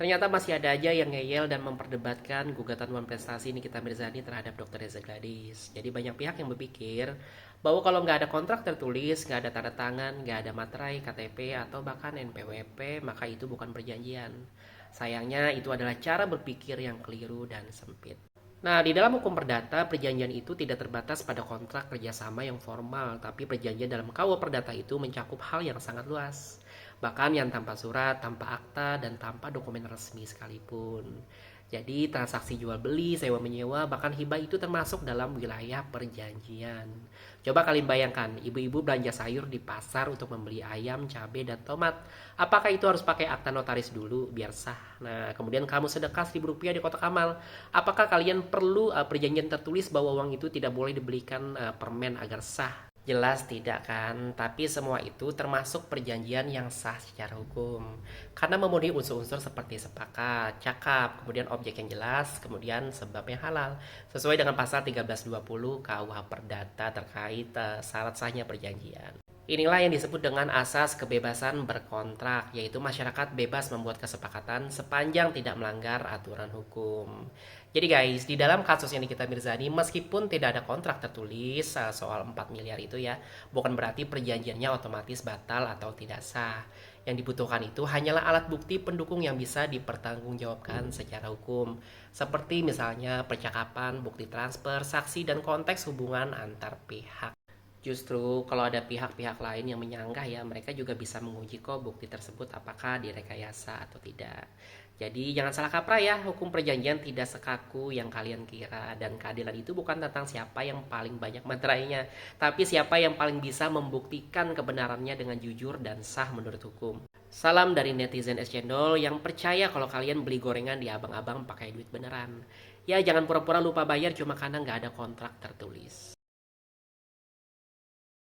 Ternyata masih ada aja yang ngeyel dan memperdebatkan gugatan Wan Prestasi Nikita Mirzani terhadap Dr. Reza Gladis. Jadi banyak pihak yang berpikir bahwa kalau nggak ada kontrak tertulis, nggak ada tanda tangan, nggak ada materai, KTP, atau bahkan NPWP, maka itu bukan perjanjian. Sayangnya itu adalah cara berpikir yang keliru dan sempit. Nah, di dalam hukum perdata, perjanjian itu tidak terbatas pada kontrak kerjasama yang formal, tapi perjanjian dalam KUA Perdata itu mencakup hal yang sangat luas. Bahkan yang tanpa surat, tanpa akta, dan tanpa dokumen resmi sekalipun. Jadi, transaksi jual beli, sewa menyewa, bahkan hibah itu termasuk dalam wilayah perjanjian. Coba kalian bayangkan, ibu-ibu belanja sayur di pasar untuk membeli ayam, cabai, dan tomat. Apakah itu harus pakai akta notaris dulu biar sah? Nah, kemudian kamu sedekah Rp1.000 di kotak amal. Apakah kalian perlu perjanjian tertulis bahwa uang itu tidak boleh dibelikan permen agar sah? Jelas tidak kan, tapi semua itu termasuk perjanjian yang sah secara hukum. Karena memenuhi unsur-unsur seperti sepakat, cakap, kemudian objek yang jelas, kemudian sebab yang halal. Sesuai dengan pasal 1320 KUH Perdata terkait syarat sahnya perjanjian. Inilah yang disebut dengan asas kebebasan berkontrak, yaitu masyarakat bebas membuat kesepakatan sepanjang tidak melanggar aturan hukum. Jadi guys, di dalam kasus ini kita Mirzani, meskipun tidak ada kontrak tertulis soal 4 miliar itu ya, bukan berarti perjanjiannya otomatis batal atau tidak sah. Yang dibutuhkan itu hanyalah alat bukti pendukung yang bisa dipertanggungjawabkan secara hukum. Seperti misalnya percakapan, bukti transfer, saksi, dan konteks hubungan antar pihak. Justru kalau ada pihak-pihak lain yang menyanggah ya, mereka juga bisa menguji kok bukti tersebut apakah direkayasa atau tidak. Jadi jangan salah kaprah ya, hukum perjanjian tidak sekaku yang kalian kira. Dan keadilan itu bukan tentang siapa yang paling banyak materainya, tapi siapa yang paling bisa membuktikan kebenarannya dengan jujur dan sah menurut hukum. Salam dari netizen es cendol yang percaya kalau kalian beli gorengan di abang-abang pakai duit beneran. Ya jangan pura-pura lupa bayar cuma karena nggak ada kontrak tertulis.